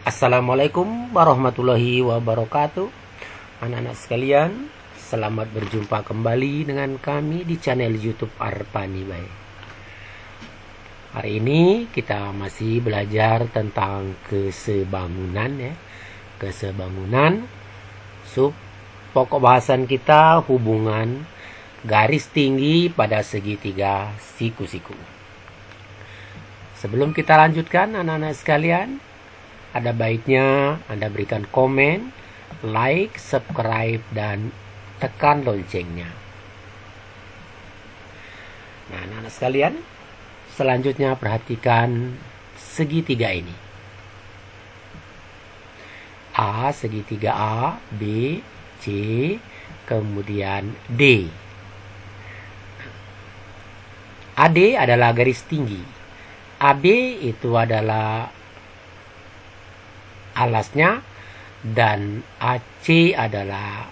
Assalamualaikum warahmatullahi wabarakatuh. Anak-anak sekalian, selamat berjumpa kembali dengan kami di channel YouTube Arpani Bay. Hari ini kita masih belajar tentang kesebangunan ya. Kesebangunan, pokok bahasan kita hubungan garis tinggi pada segitiga siku-siku. Sebelum kita lanjutkan anak-anak sekalian, ada baiknya Anda berikan komen, like, subscribe, dan tekan loncengnya. Nah, anak-anak sekalian, selanjutnya perhatikan segitiga ini. A, segitiga A, B, C, kemudian D. AD adalah garis tinggi. AB itu adalah alasnya, dan AC adalah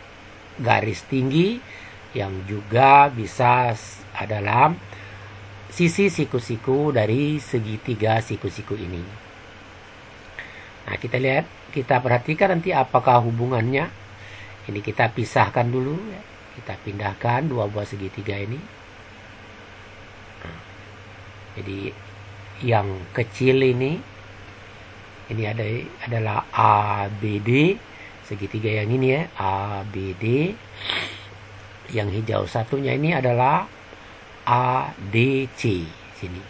garis tinggi yang juga bisa adalah sisi siku-siku dari segitiga siku-siku ini. Nah, kita perhatikan nanti apakah hubungannya. Ini kita pisahkan dulu ya. Kita pindahkan dua buah segitiga ini. Nah, jadi yang kecil ini adalah ABD, segitiga yang ini ya, ABD. Yang hijau satunya ini adalah ADC sini.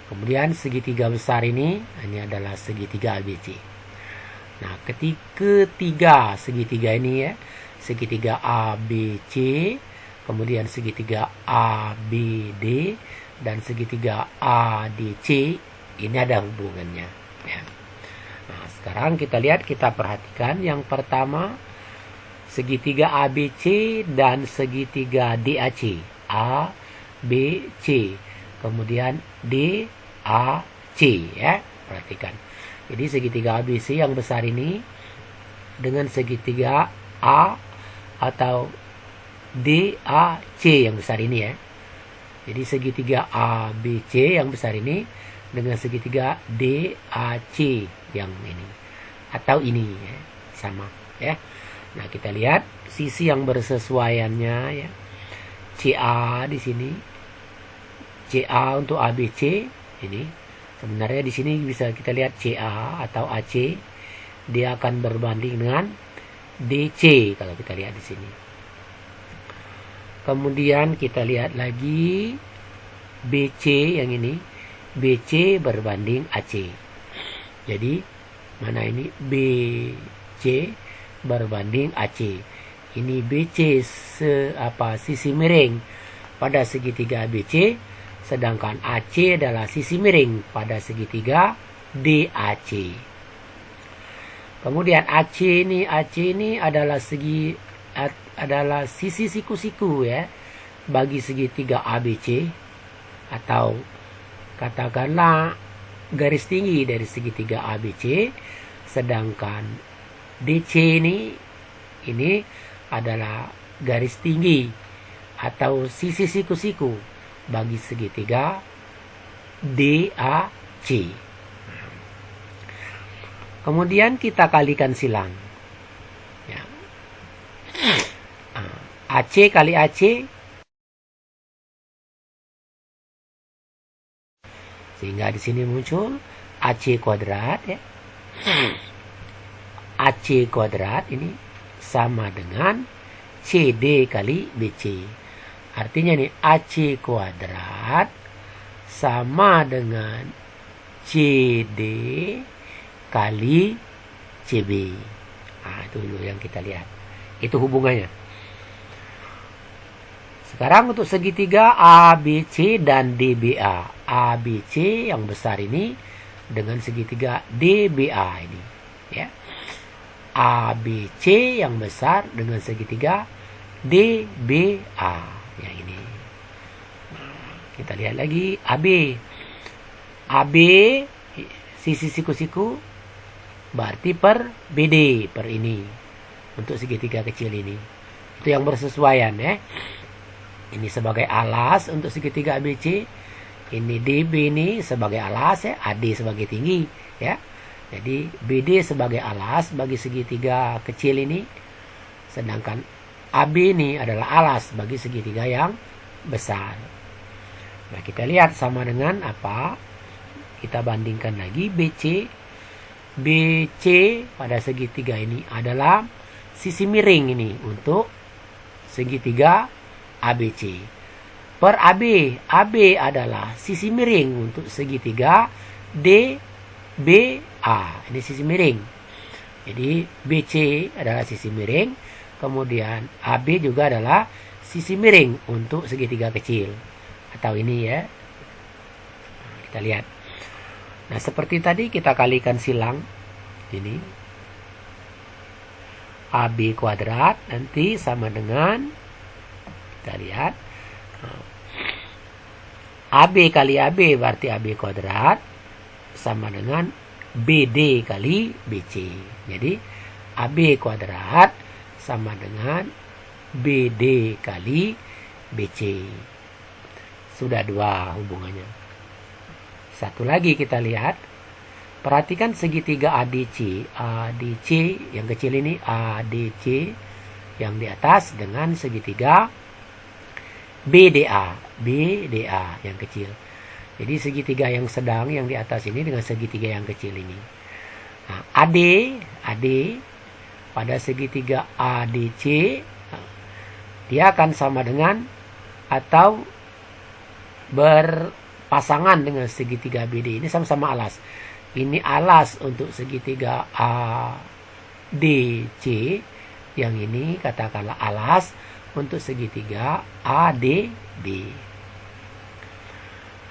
Kemudian segitiga besar ini adalah segitiga ABC. Nah, ketiga segitiga ini ya, segitiga ABC, kemudian segitiga ABD dan segitiga ADC, ini ada hubungannya ya. Nah, sekarang kita perhatikan yang pertama segitiga ABC dan segitiga DAC. A, B, C. Kemudian D, A, C ya. Perhatikan. Jadi segitiga ABC yang besar ini dengan segitiga A atau DAC yang besar ini ya. Jadi segitiga ABC yang besar ini dengan segitiga DAC yang ini atau ini ya, sama ya. Nah, kita lihat sisi yang bersesuaiannya ya. CA di sini. CA untuk ABC ini. Sebenarnya di sini bisa kita lihat CA atau AC dia akan berbanding dengan DC kalau kita lihat di sini. Kemudian kita lihat lagi BC yang ini. BC berbanding AC. Jadi mana ini BC berbanding AC. Ini BC sisi miring pada segitiga ABC, sedangkan AC adalah sisi miring pada segitiga DAC. Kemudian AC ini adalah sisi siku-siku ya bagi segitiga ABC, atau katakanlah garis tinggi dari segitiga ABC, sedangkan DC ini adalah garis tinggi atau sisi siku-siku bagi segitiga DAC. Kemudian kita kalikan silang. Ya. AC kali AC, sehingga di sini muncul AC kuadrat ya. AC kuadrat ini sama dengan CD kali BC. Artinya nih AC kuadrat sama dengan CD kali CB. Nah, itu dulu yang kita lihat. Itu hubungannya. Sekarang untuk segitiga ABC dan DBA. ABC yang besar ini dengan segitiga DBA ini ya. ABC yang besar dengan segitiga DBA yang ini. Nah, kita lihat lagi AB. AB sisi siku-siku berarti per BD per ini untuk segitiga kecil ini. Itu yang bersesuaian ya. Ini sebagai alas untuk segitiga ABC. Ini DB ini sebagai alas ya, AD sebagai tinggi ya. Jadi BD sebagai alas bagi segitiga kecil ini, sedangkan AB ini adalah alas bagi segitiga yang besar. Nah, kita lihat sama dengan apa? Kita bandingkan lagi BC. BC pada segitiga ini adalah sisi miring ini untuk segitiga ABC. Per AB, AB adalah sisi miring untuk segitiga DBA. Ini sisi miring. Jadi BC adalah sisi miring, kemudian AB juga adalah sisi miring untuk segitiga kecil. Atau ini ya. Kita lihat. Nah, seperti tadi kita kalikan silang ini. AB kuadrat nanti sama dengan, kita lihat, AB kali AB berarti AB kuadrat sama dengan BD kali BC. Jadi AB kuadrat sama dengan BD kali BC. Sudah dua hubungannya. Satu lagi kita lihat. Perhatikan segitiga ADC. ADC yang kecil ini, ADC yang di atas dengan segitiga BDA. BDA yang kecil. Jadi segitiga yang sedang yang di atas ini dengan segitiga yang kecil ini. Nah, AD pada segitiga ADC dia akan sama dengan atau berpasangan dengan segitiga BD. Ini sama-sama alas. Ini alas untuk segitiga ADC. Yang ini katakanlah alas untuk segitiga ADB.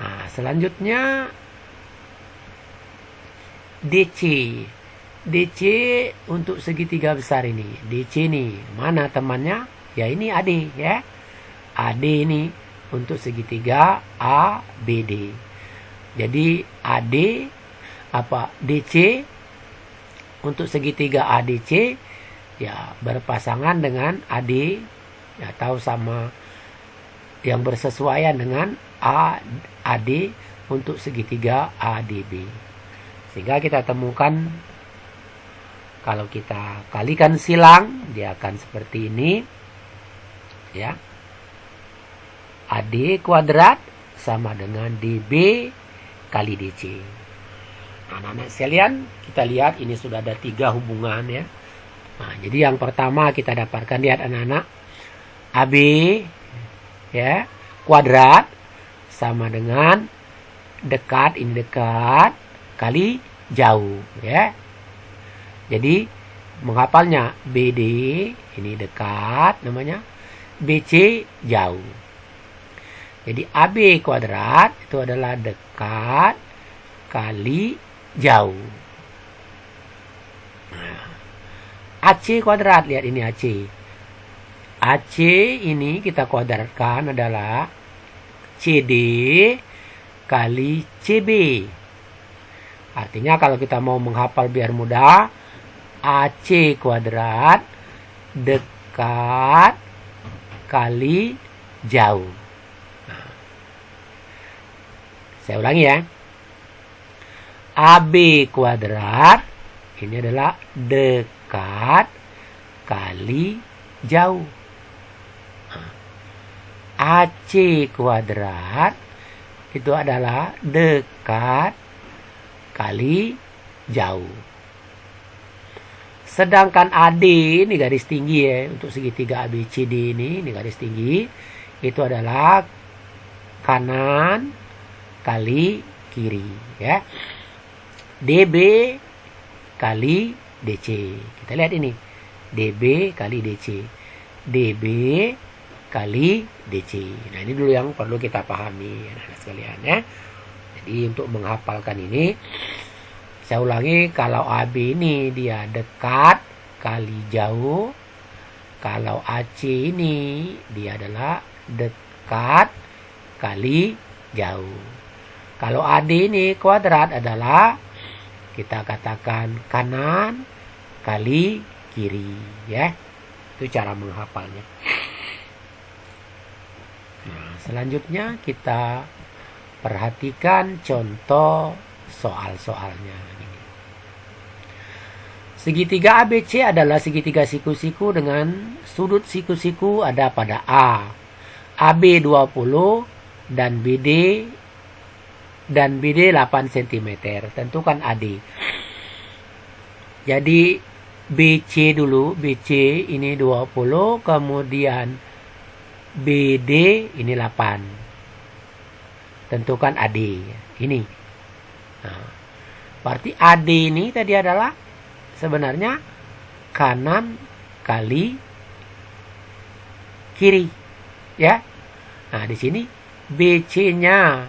Nah, selanjutnya DC. DC untuk segitiga besar ini. DC ini mana temannya? Ya ini AD ya. AD ini untuk segitiga ABD. Jadi AD DC untuk segitiga ADC ya berpasangan dengan AD atau sama yang bersesuaian dengan AD untuk segitiga ADB. Sehingga kita temukan kalau kita kalikan silang dia akan seperti ini ya. AD kuadrat sama dengan DB kali DC. Anak-anak sekalian, kita lihat ini sudah ada 3 hubungan ya. Nah, jadi yang pertama kita dapatkan, lihat anak-anak, AB ya kuadrat sama dengan dekat, ini dekat kali jauh ya. Jadi menghafalnya BD ini dekat namanya, BC jauh. Jadi AB kuadrat itu adalah dekat kali jauh. Nah, AC kuadrat, lihat ini AC. AC ini kita kuadratkan adalah CD kali CB. Artinya kalau kita mau menghafal biar mudah, AC kuadrat dekat kali jauh. Nah, saya ulangi ya. AB kuadrat ini adalah dekat kali jauh. AC kuadrat itu adalah dekat kali jauh. Sedangkan AD ini garis tinggi ya, untuk segitiga ABCD ini garis tinggi itu adalah kanan kali kiri ya. DB kali DC. Kita lihat ini. DB kali DC. DB kali DC. Nah, ini dulu yang perlu kita pahami anak-anak sekalian ya. Jadi untuk menghafalkan ini, saya ulangi, kalau AB ini dia dekat kali jauh. Kalau AC ini dia adalah dekat kali jauh. Kalau AD ini kuadrat adalah kita katakan kanan kali kiri ya. Itu cara menghafalnya. Nah, selanjutnya kita perhatikan contoh soal-soalnya. Segitiga ABC adalah segitiga siku-siku dengan sudut siku-siku ada pada A. AB 20 dan BD 8 cm. Tentukan AD. Jadi BC dulu, BC ini 20, kemudian BD ini 8. Tentukan AD. Ini. Nah, berarti AD ini tadi adalah sebenarnya kanan kali kiri. Ya. Nah, di sini BC-nya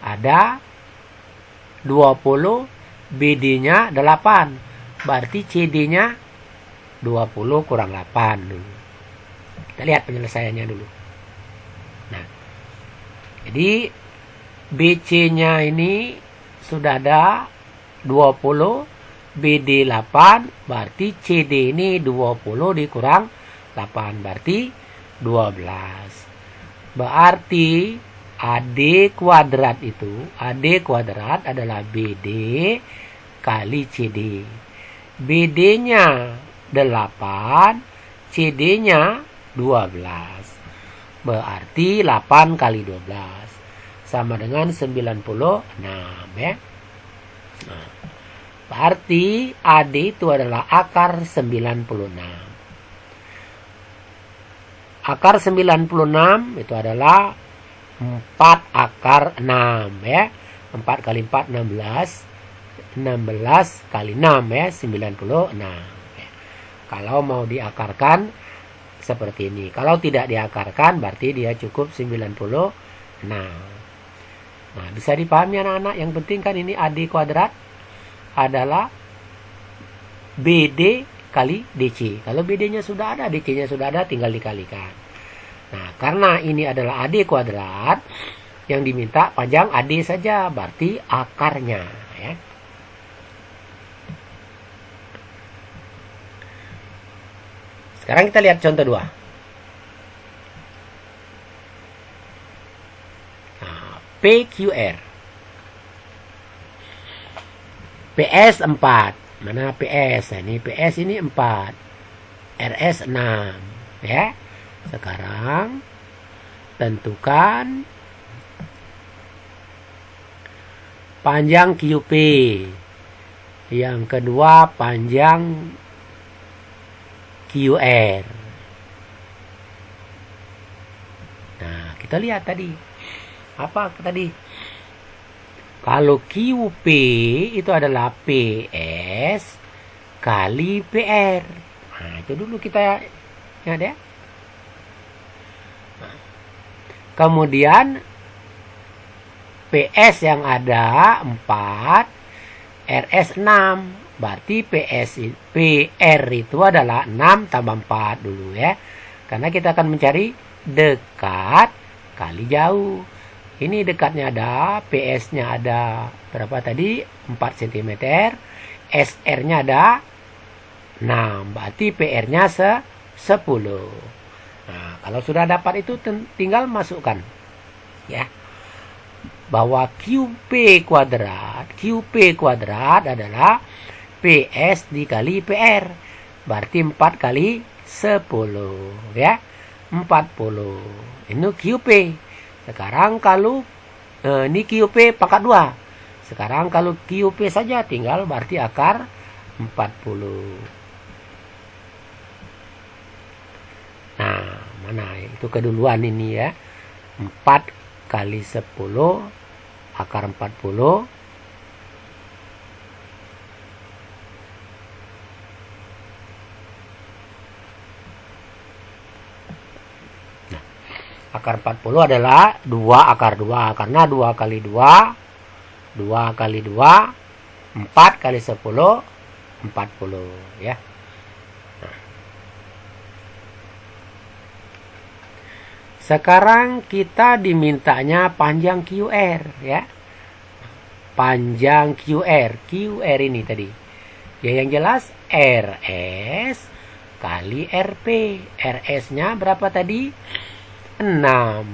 ada 20, BD-nya 8. Berarti CD-nya 20 kurang 8 dulu. Kita lihat penyelesaiannya dulu. Nah, jadi BC-nya ini sudah ada 20, BD 8, berarti CD ini 20 dikurang 8, berarti 12. Berarti AD kuadrat itu, AD kuadrat adalah BD kali CD. BD-nya 8, CD-nya 12. Berarti 8 kali 12 sama dengan 96 ya. Nah, berarti AD itu adalah akar 96. Akar 96 itu adalah 4 akar 6 ya. 4 kali 4 16. 16 kali 6 ya, 96 ya. Kalau mau diakarkan seperti ini. Kalau tidak diakarkan berarti dia cukup 96. Nah, bisa dipahami anak-anak. Yang penting kan ini AD kuadrat adalah BD kali DC. Kalau BD-nya sudah ada, DC-nya sudah ada, tinggal dikalikan. Nah, karena ini adalah AD kuadrat, yang diminta panjang AD saja, berarti akarnya. Ya. Sekarang kita lihat contoh 2. Nah, PQR. PS 4. Mana PS? Nah, ini PS ini 4. RS 6. Ya. Sekarang tentukan panjang QP. Yang kedua panjang QR. Nah, kita lihat tadi. Apa tadi? Kalau QP itu adalah PS kali PR. Nah, itu dulu kita ingat ya. Nah, kemudian PS yang ada 4, RS 6. Berarti PR itu adalah 6 tambah 4 dulu ya. Karena kita akan mencari dekat kali jauh. Ini dekatnya ada, PS-nya ada berapa tadi? 4 cm. SR-nya ada 6. Berarti PR-nya 10. Nah, kalau sudah dapat itu tinggal masukkan. Ya. Bahwa QP kuadrat adalah PS dikali PR. Berarti 4 kali 10. Ya. 40. Ini QP. Sekarang kalau ini QP pangkat 2. Sekarang kalau QP saja tinggal berarti akar 40. Nah, mana itu keduluan ini ya. 4 kali 10 akar 40. Akar 40 adalah 2 akar 2. Karena 2 kali 2, 2 kali 2, 4 kali 10, 40. Ya. Nah. Sekarang kita dimintanya panjang QR. Ya. Panjang QR. QR ini tadi. Ya, yang jelas RS kali RP. RS-nya berapa tadi? 6. Nah,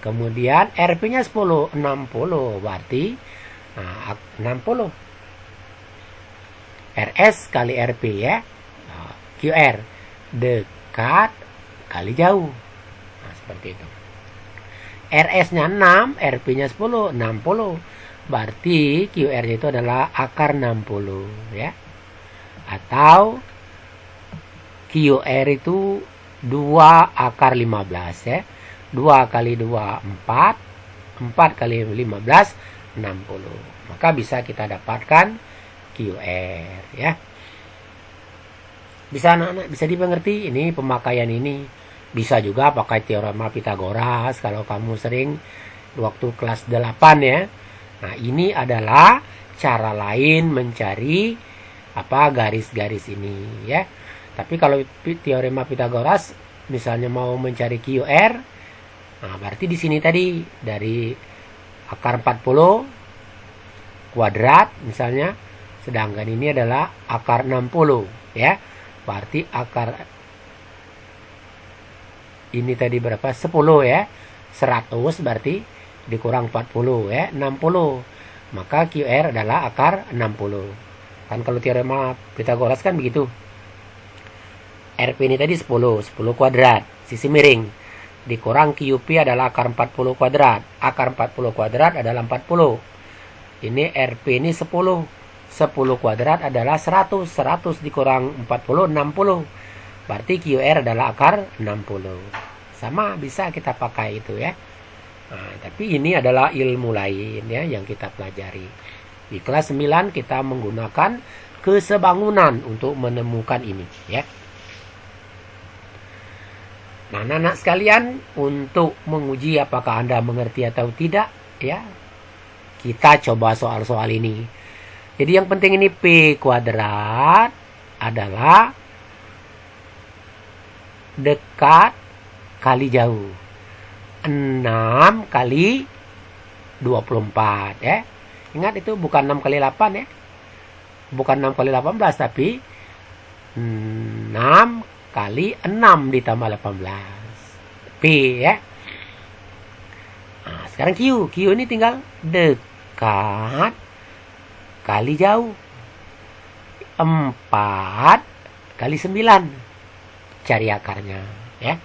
kemudian RP-nya 10, 60 berarti 60. RS kali RP ya. QR dekat kali jauh. Nah, seperti itu. RS-nya 6, RP-nya 10, 60. Berarti QR-nya itu adalah akar 60 ya. Atau QR itu 2 akar 15 ya. 2 kali 2 4, 4 kali 15 60. Maka bisa kita dapatkan QR ya. Bisa anak-anak, bisa dimengerti ini pemakaian ini. Bisa juga pakai teorema Pitagoras kalau kamu sering waktu kelas 8 ya. Nah, ini adalah cara lain mencari garis-garis ini ya. Tapi kalau teorema Pitagoras misalnya mau mencari QR, nah berarti di sini tadi dari akar 40 kuadrat misalnya, sedangkan ini adalah akar 60 ya. Berarti akar ini tadi berapa? 10 ya. 100 berarti dikurang 40 ya, 60. Maka QR adalah akar 60. Kan kalau teorema Pitagoras kan begitu. RP ini tadi 10 kuadrat, sisi miring. Dikurang QP adalah akar 40 kuadrat. Akar 40 kuadrat adalah 40. Ini RP ini 10 kuadrat adalah 100. 100 dikurang 40, 60. Berarti QR adalah akar 60. Sama bisa kita pakai itu ya. Nah, tapi ini adalah ilmu lain ya yang kita pelajari. Di kelas 9 kita menggunakan kesebangunan untuk menemukan ini ya. Nah, anak-anak sekalian, untuk menguji apakah Anda mengerti atau tidak ya, kita coba soal-soal ini. Jadi yang penting ini P kuadrat adalah dekat kali jauh. 6 kali 24 ya. Ingat itu bukan 6 kali 8 ya. Bukan 6 kali 18 tapi 6 kali 6 ditambah 18. P ya. Nah, sekarang Q. Q ini tinggal dekat kali jauh. 4 kali 9. Cari akarnya ya.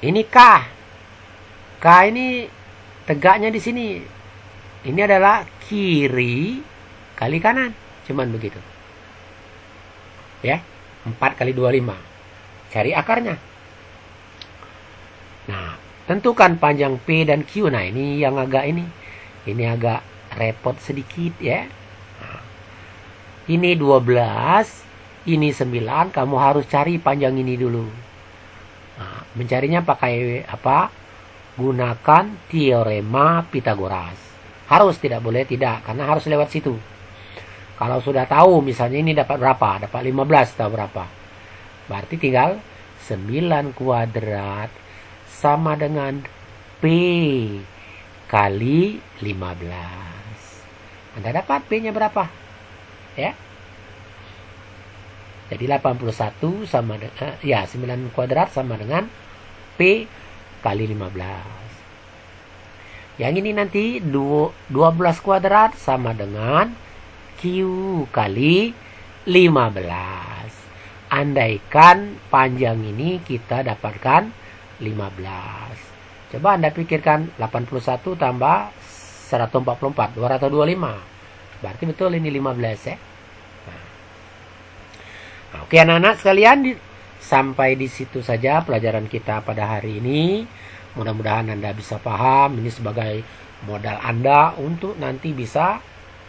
Ini K. K ini tegaknya di sini. Ini adalah kiri kali kanan. Cuman begitu. Ya. 4 kali 25. Cari akarnya. Nah, tentukan panjang P dan Q. Nah, ini yang agak ini. Ini agak repot sedikit ya. Nah, ini 12. Ini 9. Kamu harus cari panjang ini dulu. Nah, mencarinya pakai apa? Gunakan teorema Pitagoras. Harus, tidak boleh tidak. Karena harus lewat situ. Kalau sudah tahu misalnya ini dapat berapa? Dapat 15 atau berapa? Berarti tinggal 9 kuadrat sama dengan P kali 15. Anda dapat P-nya berapa? Ya. Jadi 81 sama dengan 9 kuadrat sama dengan P kali 15. Yang ini nanti 12 kuadrat sama dengan Q kali 15. Andaikan panjang ini kita dapatkan 15. Coba Anda pikirkan 81 tambah 144, 225. Berarti betul ini 15 ya. Nah, oke anak-anak sekalian, sampai di situ saja pelajaran kita pada hari ini. Mudah-mudahan Anda bisa paham. Ini sebagai modal Anda untuk nanti bisa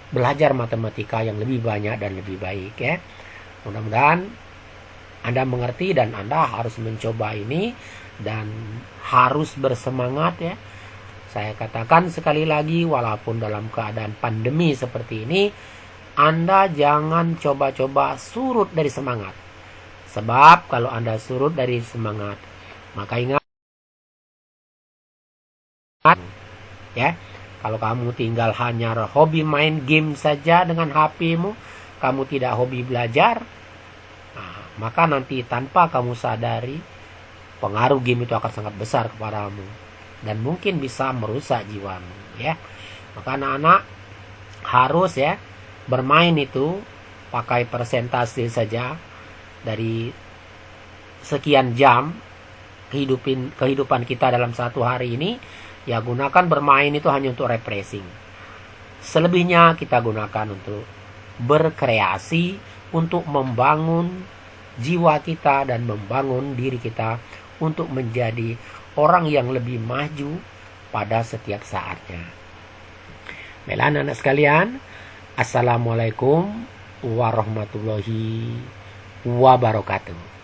belajar matematika yang lebih banyak dan lebih baik ya. Mudah-mudahan Anda mengerti dan Anda harus mencoba ini dan harus bersemangat ya. Saya katakan sekali lagi, walaupun dalam keadaan pandemi seperti ini, Anda jangan coba-coba surut dari semangat. Sebab kalau Anda surut dari semangat, maka ingat ya, kalau kamu tinggal hanya hobi main game saja dengan HP-mu, kamu tidak hobi belajar, nah, maka nanti tanpa kamu sadari, pengaruh game itu akan sangat besar kepadamu. Dan mungkin bisa merusak jiwamu ya. Maka anak-anak harus ya bermain itu pakai persentase saja dari sekian jam kehidupan kita dalam satu hari ini, ya gunakan bermain itu hanya untuk refreshing. Selebihnya kita gunakan untuk berkreasi, untuk membangun jiwa kita dan membangun diri kita untuk menjadi orang yang lebih maju pada setiap saatnya. Baiklah anak-anak sekalian, Assalamualaikum warahmatullahi wabarakatuh.